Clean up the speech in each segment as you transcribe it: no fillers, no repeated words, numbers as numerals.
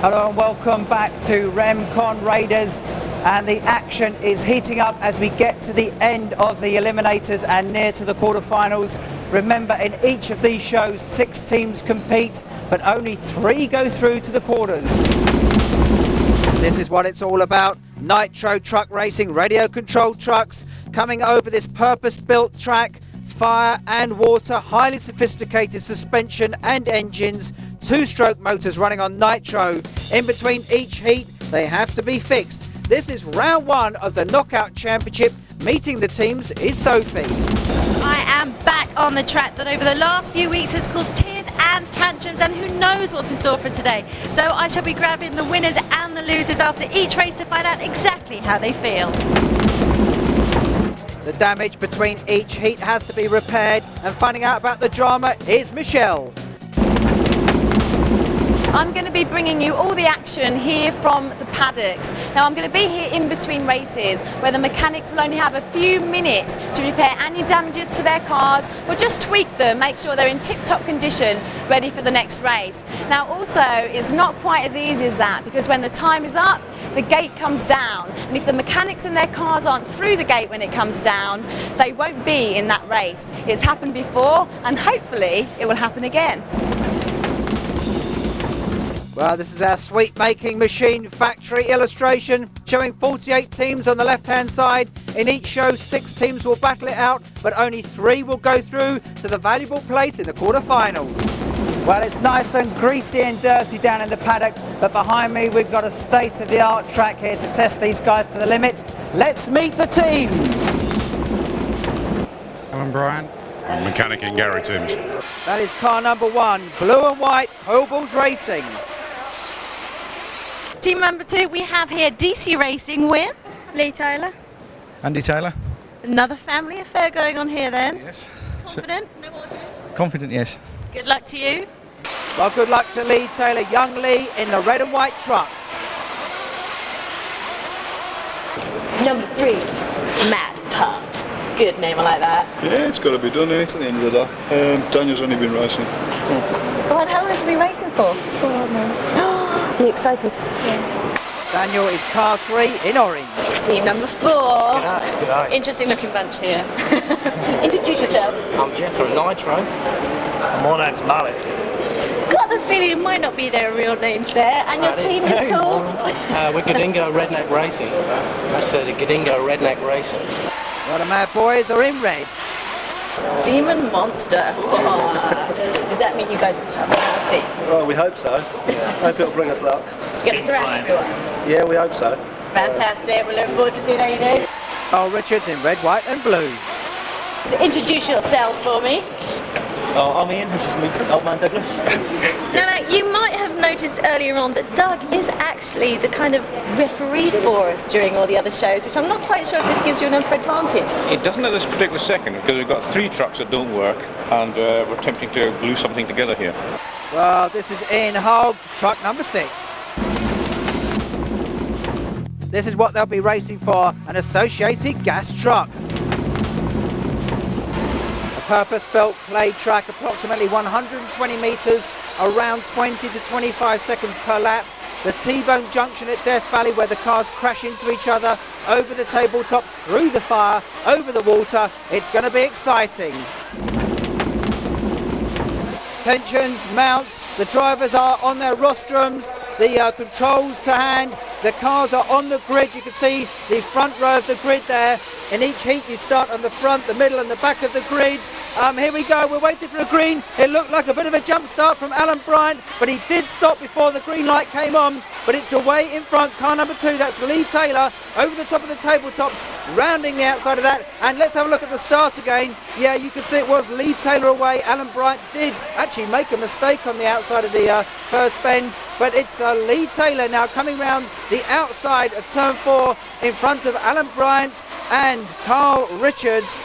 Hello and welcome back to REM CON Raiders, and the action is heating up as we get to the end of the eliminators and near to the quarterfinals. Remember, in each of these shows 6 teams compete, but only 3 go through to the quarters. This is what it's all about. Nitro truck racing, radio controlled trucks coming over this purpose-built track. Fire and water, highly sophisticated suspension and engines, 2-stroke motors running on nitro. In between each heat, they have to be fixed. This is round 1 of the Knockout Championship. Meeting the teams is Sophie. I am back on the track that over the last few weeks has caused tears and tantrums, and who knows what's in store for us today. So I shall be grabbing the winners and the losers after each race to find out exactly how they feel. The damage between each heat has to be repaired, and finding out about the drama is Michelle. I'm going to be bringing you all the action here from the paddocks. Now I'm going to be here in between races where the mechanics will only have a few minutes to repair any damages to their cars or just tweak them, make sure they're in tip-top condition, ready for the next race. Now also, it's not quite as easy as that, because when the time is up, the gate comes down, and if the mechanics in their cars aren't through the gate when it comes down, they won't be in that race. It's happened before, and hopefully it will happen again. Well, this is our sweet making machine factory illustration showing 48 teams on the left-hand side. In each show, 6 teams will battle it out, but only 3 will go through to the valuable place in the quarterfinals. Well, it's nice and greasy and dirty down in the paddock, but behind me we've got a state-of-the-art track here to test these guys to the limit. Let's meet the teams. I'm Brian. I'm mechanic in Gary Timms. That is car number 1, blue and white, Hobels Racing. Team number 2, we have here DC Racing with Lee Taylor. Andy Taylor. another family affair going on here then. Yes. Confident? No more. Confident, yes. Good luck to you. Well, good luck to Lee Taylor, young Lee in the red and white truck. Number 3, Mad Pup. Good name, I like that. Yeah, it's got to be done, ain't it, at the end of the day. Daniel's only been racing. Brian, how long have you been racing for? 4 months. Are you excited? Yeah. Daniel is car 3 in orange. Team number 4. Good day. Interesting looking bunch here. Introduce yourselves. I'm Jethro Nitro. My name's Mallet. Got the feeling it might not be their real names there. And your team is called? We're Gadingo Redneck Racing. That's the Gadingo Redneck Racing. Well, the Mad Boys are in red. Demon Monster. Does that mean you guys are tough, nasty? Well, we hope so. Hope it'll bring us luck. You're going to thrash everyone. Yeah, we hope so. Fantastic. We look forward to seeing how you do. Carl Richards in red, white and blue. So introduce yourselves for me. I'm Ian, this is me, old man Douglas. Now, you might have noticed earlier on that Doug is actually the kind of referee for us during all the other shows, which I'm not quite sure if this gives you enough advantage. It doesn't at this particular second, because we've got 3 trucks that don't work, and we're attempting to glue something together here. Well, this is Ian Hogg, truck number 6. This is what they'll be racing for, an associated gas truck. Purpose-built clay track, approximately 120 metres, around 20 to 25 seconds per lap. The T-bone junction at Death Valley where the cars crash into each other, over the tabletop, through the fire, over the water. It's going to be exciting. Tensions mount, the drivers are on their rostrums, the controls to hand, the cars are on the grid. You can see the front row of the grid there. In each heat you start on the front, the middle and the back of the grid. Here we go, we're waiting for a green. It looked like a bit of a jump start from Alan Bryant, but he did stop before the green light came on. But it's away in front, car number 2, that's Lee Taylor, over the top of the tabletops, rounding the outside of that. And let's have a look at the start again. Yeah, you can see it was Lee Taylor away. Alan Bryant did actually make a mistake on the outside of the first bend, but it's Lee Taylor now coming round the outside of turn 4 in front of Alan Bryant and Carl Richards.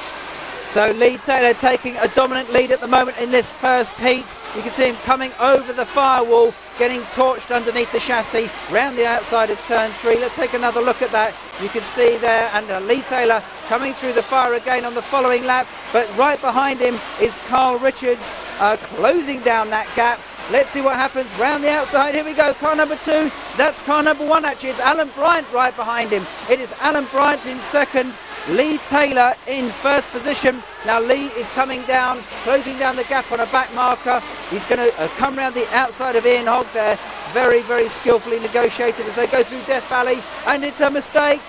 So Lee Taylor taking a dominant lead at the moment in this first heat. You can see him coming over the firewall, getting torched underneath the chassis, round the outside of turn 3. Let's take another look at that. You can see there, and Lee Taylor coming through the fire again on the following lap. But right behind him is Carl Richards, closing down that gap. Let's see what happens round the outside. Here we go, car number 2. That's car number 1 actually. It's Alan Bryant right behind him. It is Alan Bryant in second, Lee Taylor in first position. Now Lee is coming down, closing down the gap on a back marker. He's going to come round the outside of Ian Hogg there. Very, very skillfully negotiated as they go through Death Valley. And it's a mistake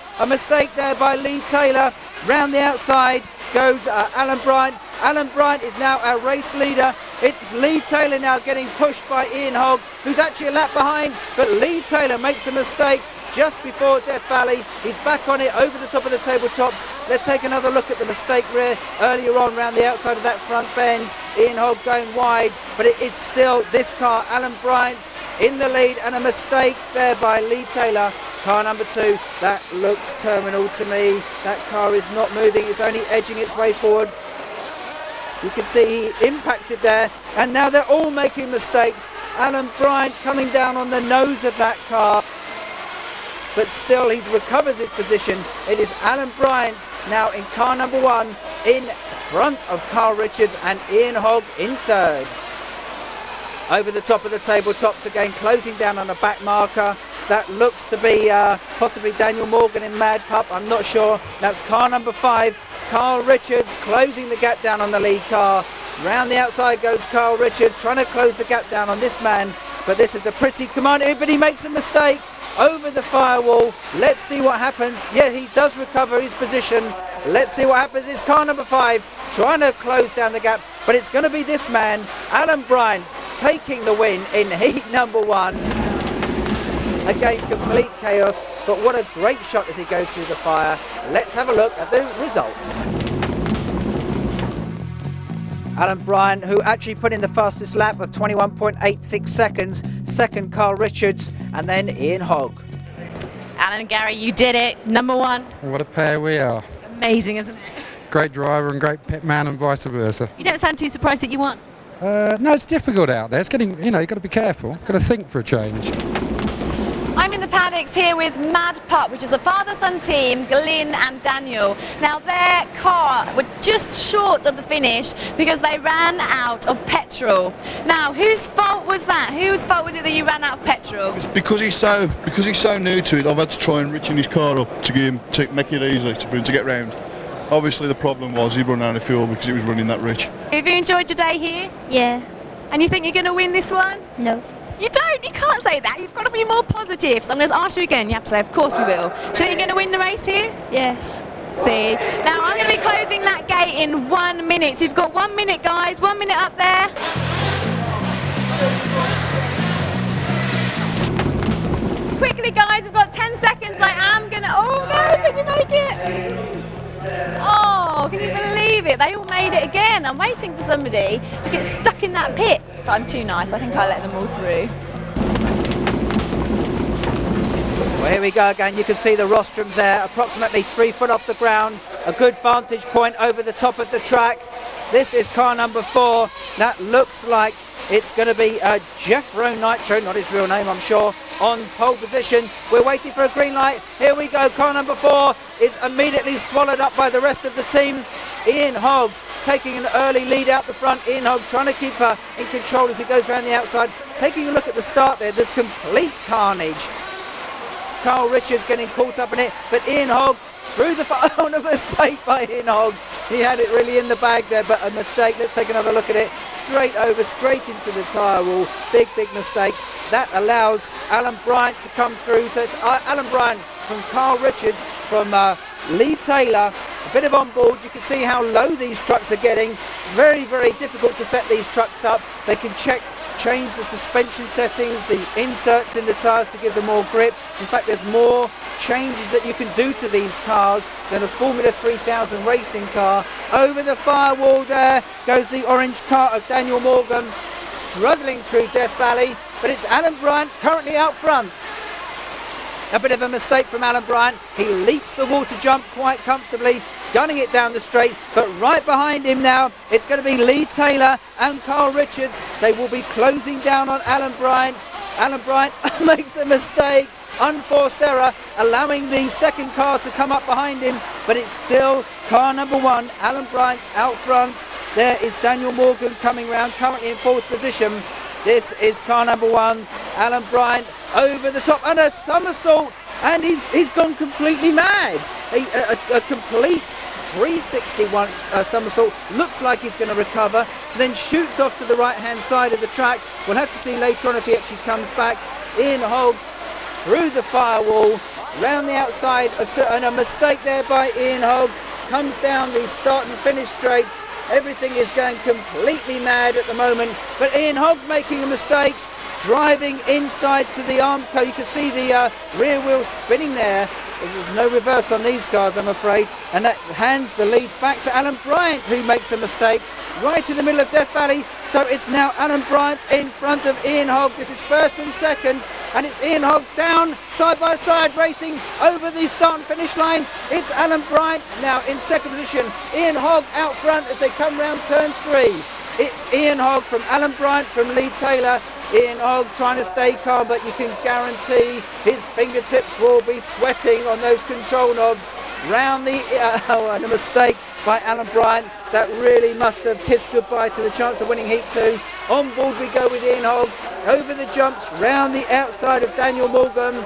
there by Lee Taylor. Round the outside goes Alan Bryant. Alan Bryant is now our race leader. It's Lee Taylor now getting pushed by Ian Hogg, who's actually a lap behind, but Lee Taylor makes a mistake just before Death Valley. He's back on it over the top of the tabletops. Let's take another look at the mistake earlier on round the outside of that front bend. Ian Hogg going wide, but it's still this car, Alan Bryant, in the lead, and a mistake there by Lee Taylor. Car number 2, that looks terminal to me. That car is not moving, it's only edging its way forward. You can see he impacted there, and now they're all making mistakes. Alan Bryant coming down on the nose of that car, but still he recovers his position. It is Alan Bryant now in car number 1 in front of Carl Richards and Ian Hogg in third. Over the top of the tabletops again, closing down on a back marker. That looks to be possibly Daniel Morgan in Mad Pup, I'm not sure. That's car number 5. Carl Richards closing the gap down on the lead car. Round the outside goes Carl Richards, trying to close the gap down on this man. But this is a pretty commanding, but he makes a mistake over the firewall. Let's see what happens. Yeah, he does recover his position. Let's see what happens. It's car number 5 trying to close down the gap, but it's going to be this man, Alan Bryant, taking the win in heat number 1. Again, complete chaos, but what a great shot as he goes through the fire. Let's have a look at the results. Alan Bryant, who actually put in the fastest lap of 21.86 seconds. Second, Carl Richards, and then Ian Hogg. Alan and Gary, you did it. Number 1. What a pair we are. Amazing, isn't it? Great driver and great pit man and vice versa. You don't sound too surprised that you won. No, it's difficult out there. It's getting, you've got to be careful. Got to think for a change. I'm in the paddocks here with Mad Pup, which is a father-son team, Glyn and Daniel. Now their car were just short of the finish because they ran out of petrol. Now whose fault was that? Whose fault was it that you ran out of petrol? It's because he's so new to it. I've had to try and richen his car up to make it easy for him to get round. Obviously the problem was he run out of fuel because he was running that rich. Have you enjoyed your day here? Yeah. And you think you're going to win this one? No. You don't, you can't say that. You've got to be more positive. So I'm going to ask you again. You have to say, of course we will. Do you think you're going to win the race here? Yes. See. Now I'm going to be closing that gate in 1 minute. So you've got 1 minute, guys. 1 minute up there. Quickly, guys. We've got 10 seconds. I am going to... Oh, no. Can you make it? Oh, can you believe it? They all made it again. I'm waiting for somebody to get stuck in that pit. But I'm too nice. I think I let them all through. Well, here we go again. You can see the rostrums there, approximately 3 foot off the ground. A good vantage point over the top of the track. This is car number 4. That looks like it's going to be Jeffro Nitro, not his real name, I'm sure, on pole position. We're waiting for a green light. Here we go. Car number 4 is immediately swallowed up by the rest of the team. Ian Hogg taking an early lead out the front. Ian Hogg trying to keep her in control as he goes around the outside. Taking a look at the start there, there's complete carnage. Carl Richards getting caught up in it, but Ian Hogg through the fire. Oh, a mistake by Ian Hogg. He had it really in the bag there, but a mistake. Let's take another look at it. Straight over, straight into the tyre wall. Big mistake. That allows Alan Bryant to come through. So it's Alan Bryant from Carl Richards, from Lee Taylor. A bit of on board. You can see how low these trucks are getting. Very difficult to set these trucks up. They can change the suspension settings, the inserts in the tyres to give them more grip. In fact, there's more changes that you can do to these cars than a Formula 3000 racing car. Over the firewall there goes the orange car of Daniel Morgan, struggling through Death Valley, but it's Alan Bryant currently out front. A bit of a mistake from Alan Bryant. He leaps the water jump quite comfortably, gunning it down the straight, but right behind him now, it's going to be Lee Taylor and Carl Richards. They will be closing down on Alan Bryant. Alan Bryant makes a mistake, unforced error, allowing the second car to come up behind him, but it's still car number 1, Alan Bryant out front. There is Daniel Morgan coming round, currently in 4th position. This is car number 1, Alan Bryant, over the top, and a somersault, and he's gone completely mad. A complete 361 somersault. Looks like he's going to recover, then shoots off to the right-hand side of the track. We'll have to see later on if he actually comes back. Ian Hogg through the firewall, round the outside, and a mistake there by Ian Hogg. Comes down the start and finish straight. Everything is going completely mad at the moment, but Ian Hogg making a mistake, driving inside to the Armco. You can see the rear wheel spinning there. There's no reverse on these cars, I'm afraid, and that hands the lead back to Alan Bryant, who makes a mistake right in the middle of Death Valley. So it's now Alan Bryant in front of Ian Hogg. This is first and second, and it's Ian Hogg down side by side, racing over the start and finish line. It's Alan Bryant now in second position. Ian Hogg out front as they come round turn 3. It's Ian Hogg from Alan Bryant from Lee Taylor. Ian Hogg trying to stay calm, but you can guarantee his fingertips will be sweating on those control knobs. Round the and a mistake by Alan Bryant that really must have kissed goodbye to the chance of winning Heat 2. On board we go with Ian Hogg, over the jumps, round the outside of Daniel Morgan.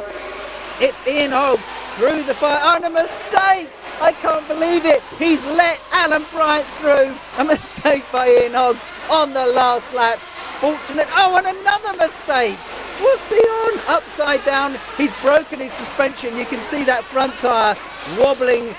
It's Ian Hogg through the fire, and a mistake! I can't believe it! He's let Alan Bryant through. A mistake by Ian Hogg on the last lap. Fortunate, oh, and another mistake! What's he on? Upside down, he's broken his suspension. You can see that front tyre wobbling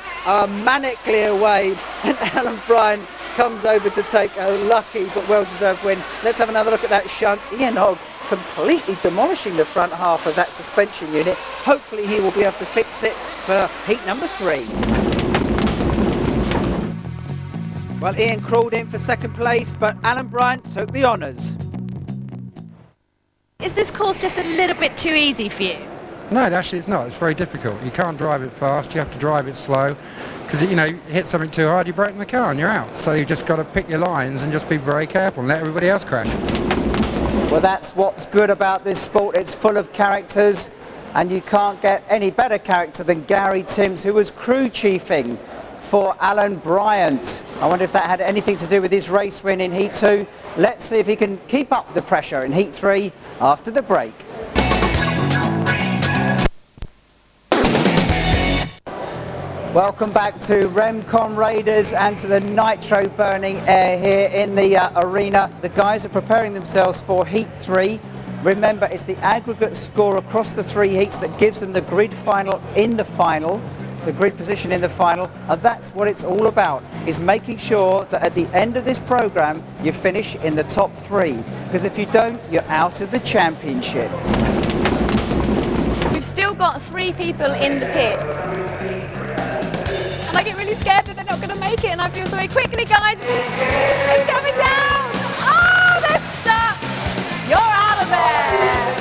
manically away, and Alan Bryant comes over to take a lucky but well-deserved win. Let's have another look at that shunt. Ian Hogg completely demolishing the front half of that suspension unit. Hopefully he will be able to fix it for heat number 3. Well, Ian crawled in for second place, but Alan Bryant took the honours. Is this course just a little bit too easy for you? No, actually it's not. It's very difficult. You can't drive it fast. You have to drive it slow, because you hit something too hard, you break the car and you're out. So you just got to pick your lines and just be very careful and let everybody else crash. Well, that's what's good about this sport. It's full of characters, and you can't get any better character than Gary Timms, who was crew chiefing for Alan Bryant. I wonder if that had anything to do with his race win in Heat 2. Let's see if he can keep up the pressure in Heat 3 after the break. Welcome back to REM CON Raiders and to the nitro burning air here in the arena. The guys are preparing themselves for Heat 3. Remember, it's the aggregate score across the 3 heats that gives them the grid final in the final. The grid position in the final, and that's what it's all about, is making sure that at the end of this program you finish in the top 3, because if you don't, you're out of the championship. We've still got 3 people in the pits, and I get really scared that they're not going to make it, and I feel sorry. Quickly guys, it's coming down! Oh, they're stuck! You're out of there!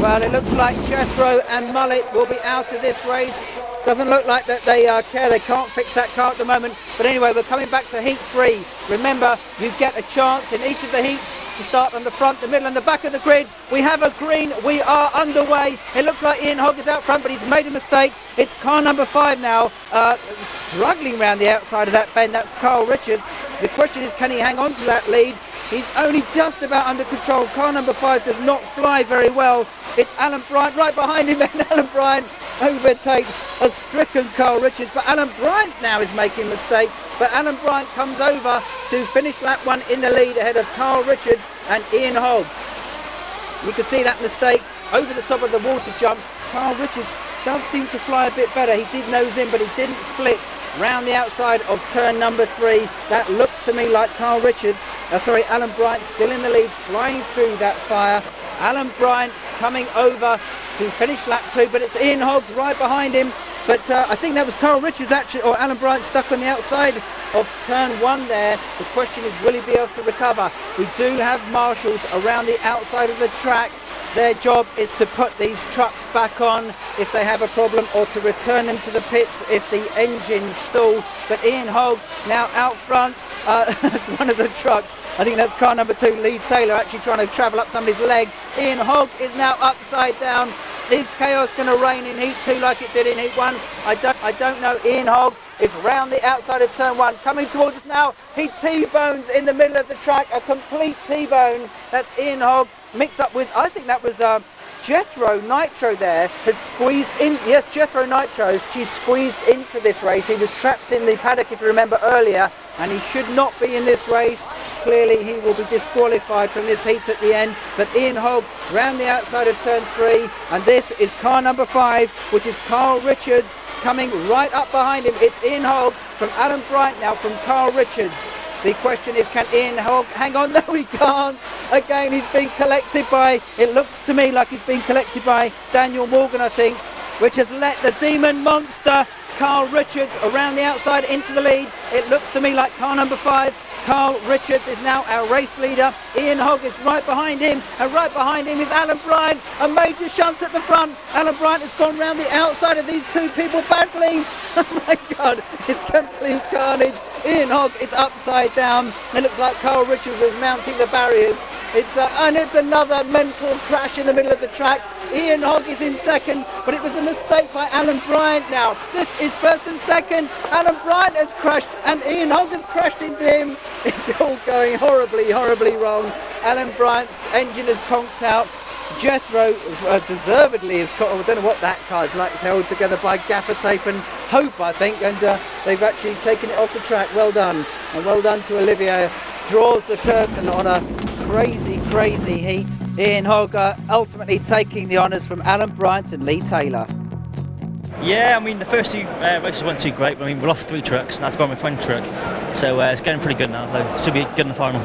Well, it looks like Jethro and Mullet will be out of this race. Doesn't look like that they care. They can't fix that car at the moment. But anyway, we're coming back to Heat 3. Remember, you get a chance in each of the heats to start on the front, the middle and the back of the grid. We have a green. We are underway. It looks like Ian Hogg is out front, but he's made a mistake. It's car number 5 now, struggling around the outside of that bend. That's Carl Richards. The question is, can he hang on to that lead? He's only just about under control. Car number 5 does not fly very well. It's Alan Bryant right behind him, and Alan Bryant overtakes a stricken Carl Richards. But Alan Bryant now is making a mistake. But Alan Bryant comes over to finish lap 1 in the lead ahead of Carl Richards and Ian Hogg. You can see that mistake over the top of the water jump. Carl Richards does seem to fly a bit better. He did nose in, but he didn't flip round the outside of turn number 3. That looks to me like Carl Richards. Alan Bryant still in the lead, flying through that fire. Alan Bryant coming over to finish lap 2, but it's Ian Hogg right behind him. But I think that was Carl Richards actually, or Alan Bryant stuck on the outside of turn 1 there. The question is, will he be able to recover? We do have marshals around the outside of the track. Their job is to put these trucks back on if they have a problem, or to return them to the pits if the engines stall. But Ian Hogg now out front. That's one of the trucks. I think that's car number 2, Lee Taylor, actually trying to travel up somebody's leg. Ian Hogg is now upside down. Is chaos going to reign in Heat 2 like it did in Heat 1? I don't know. Ian Hogg It's round the outside of turn 1, coming towards us now. He T-bones in the middle of the track, a complete T-bone. That's Ian Hogg mixed up with, I think that was Jethro Nitro there, has squeezed in. Yes, Jethro Nitro, she's squeezed into this race. He was trapped in the paddock, if you remember earlier, and he should not be in this race. Clearly he will be disqualified from this heat at the end. But Ian Hogg round the outside of turn 3, and this is car number 5, which is Carl Richards, coming right up behind him. It's Ian Hogg from Alan Bryant now from Carl Richards. The question is, can Ian Hogg hang on? No, he can't. Again, he's been collected by, it looks to me like he's been collected by Daniel Morgan, I think, which has let the Demon Monster, Carl Richards, around the outside into the lead. It looks to me like car number 5, Carl Richards, is now our race leader. Ian Hogg is right behind him, and right behind him is Alan Bryant. A major shunt at the front. Alan Bryant has gone round the outside of these two people battling. Oh my God, it's complete carnage. Ian Hogg is upside down. It looks like Carl Richards is mounting the barriers. And it's another mental crash in the middle of the track. Ian Hogg is in second, but it was a mistake by Alan Bryant now. This is first and second. Alan Bryant has crashed, and Ian Hogg has crashed into him. It's all going horribly, horribly wrong. Alan Bryant's engine has conked out. Jethro deservedly is, I don't know what that car is like, it's held together by gaffer tape and hope, I think, and they've actually taken it off the track. Well done, and well done to Olivier. Draws the curtain on a crazy, crazy heat. Ian Hogg ultimately taking the honours from Alan Bryant and Lee Taylor. Yeah, I mean, the first two races weren't too great, but I mean, we lost 3 trucks, and I had to borrow my friend's truck, so it's getting pretty good now, so it should be good in the final.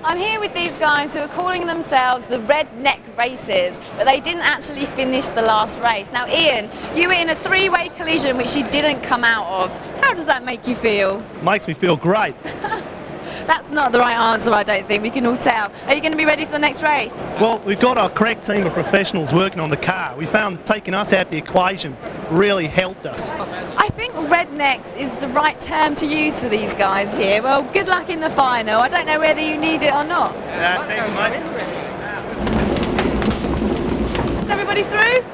I'm here with these guys who are calling themselves the Redneck Racers, but they didn't actually finish the last race. Now, Ian, you were in a 3-way collision which you didn't come out of. How does that make you feel? Makes me feel great. That's not the right answer, I don't think. We can all tell. Are you going to be ready for the next race? Well, we've got our crack team of professionals working on the car. We found that taking us out the equation really helped us. I think rednecks is the right term to use for these guys here. Well, good luck in the final. I don't know whether you need it or not. Thanks, mate. Is everybody through?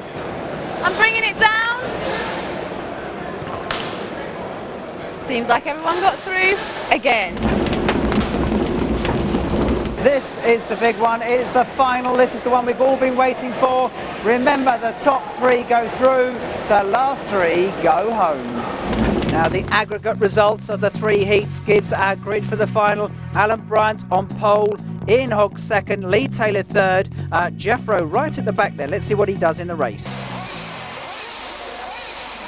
I'm bringing it down. Seems like everyone got through again. This is the big one. It is the final. This is the one we've all been waiting for. Remember, the top 3 go through, the last 3 go home. Now the aggregate results of the 3 heats gives our grid for the final. Alan Bryant on pole, Ian Hogg second, Lee Taylor third, Jethro right at the back there. Let's see what he does in the race.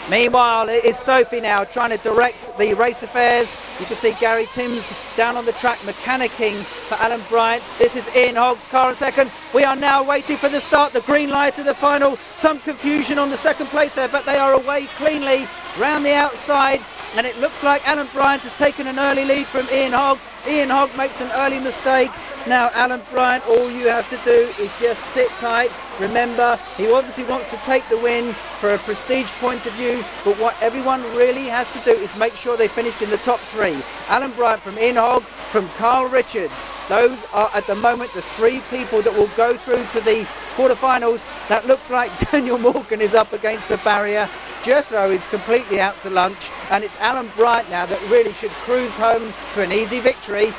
Meanwhile, it is Sophie now trying to direct the race affairs. You can see Gary Timms down on the track mechanicking for Alan Bryant. This is Ian Hogg's car in second. We are now waiting for the start, the green light of the final. Some confusion on the second place there, but they are away cleanly round the outside. And it looks like Alan Bryant has taken an early lead from Ian Hogg. Ian Hogg makes an early mistake. Now Alan Bryant, all you have to do is just sit tight. Remember, he obviously wants to take the win for a prestige point of view, but what everyone really has to do is make sure they finished in the top 3. Alan Bryant from Ian Hogg, from Carl Richards. Those are at the moment the 3 people that will go through to the quarterfinals. That looks like Daniel Morgan is up against the barrier. Jethro is completely out to lunch, and it's Alan Bryant now that really should cruise home to an easy victory.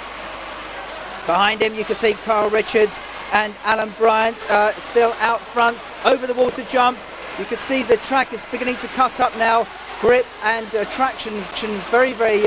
Behind him you can see Carl Richards and Alan Bryant still out front. Over the water jump, you can see the track is beginning to cut up now. Grip and traction, very, very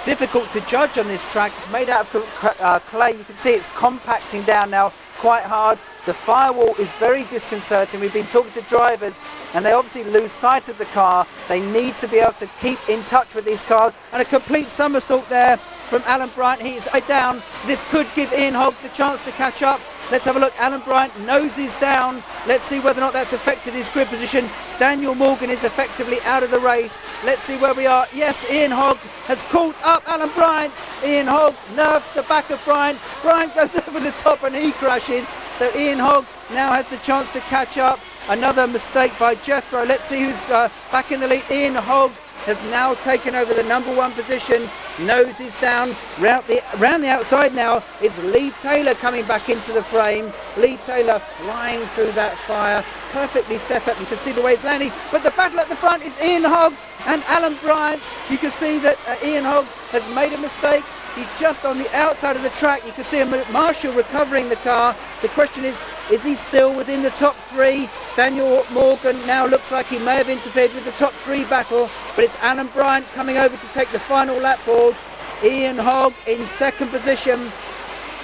difficult to judge on this track. It's made out of clay. You can see it's compacting down now quite hard. The firewall is very disconcerting. We've been talking to drivers and they obviously lose sight of the car. They need to be able to keep in touch with these cars. And a complete somersault there from Alan Bryant. He is down. This could give Ian Hogg the chance to catch up. Let's have a look. Alan Bryant noses down. Let's see whether or not that's affected his grid position. Daniel Morgan is effectively out of the race. Let's see where we are. Yes, Ian Hogg has caught up Alan Bryant. Ian Hogg nerves the back of Bryant. Bryant goes over the top and he crashes. So Ian Hogg now has the chance to catch up. Another mistake by Jethro. Let's see who's back in the lead. Ian Hogg has now taken over the #1 position. Nose is down. Round the outside now is Lee Taylor coming back into the frame. Lee Taylor flying through that fire, perfectly set up. You can see the way it's landing. But the battle at the front is Ian Hogg and Alan Bryant. You can see that Ian Hogg has made a mistake. He's just on the outside of the track. You can see Marshall recovering the car. The question is he still within the top 3? Daniel Morgan now looks like he may have interfered with the top 3 battle, but it's Alan Bryant coming over to take the final lap board. Ian Hogg in 2nd position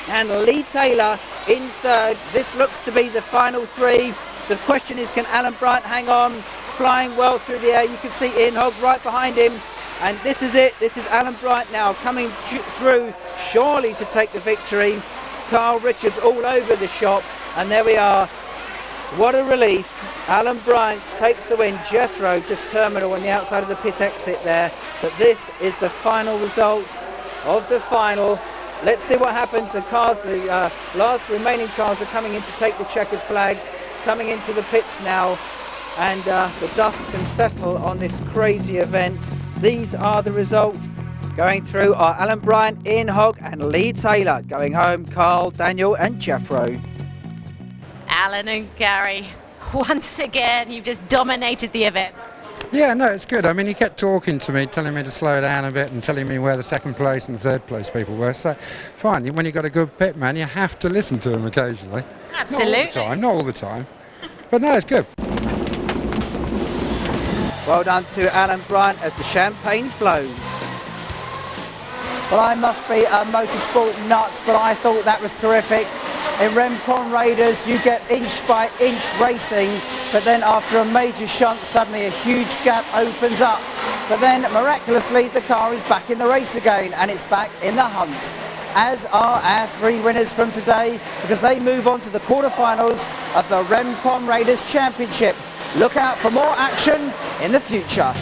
and Lee Taylor in 3rd. This looks to be the final 3. The question is, can Alan Bryant hang on? Flying well through the air. You can see Ian Hogg right behind him. And this is it. This is Alan Bryant now coming through, surely to take the victory. Carl Richards all over the shop. And there we are. What a relief. Alan Bryant takes the win. Jethro just terminal on the outside of the pit exit there. But this is the final result of the final. Let's see what happens. The cars, the last remaining cars are coming in to take the checkered flag. Coming into the pits now. And the dust can settle on this crazy event. These are the results. Going through are Alan Bryant, Ian Hogg and Lee Taylor. Going home, Carl, Daniel and Jeffro. Alan and Gary, once again, you've just dominated the event. Yeah, no, it's good. I mean, he kept talking to me, telling me to slow down a bit and telling me where the 2nd place and 3rd place people were. So, fine, when you've got a good pit man, you have to listen to him occasionally. Absolutely. Not all the time. But no, it's good. Well done to Alan Bryant as the champagne flows. Well, I must be a motorsport nuts, but I thought that was terrific. In REM CON Raiders, you get inch by inch racing, but then after a major shunt, suddenly a huge gap opens up. But then, miraculously, the car is back in the race again, and it's back in the hunt. As are our 3 winners from today, because they move on to the quarterfinals of the REM CON Raiders Championship. Look out for more action in the future.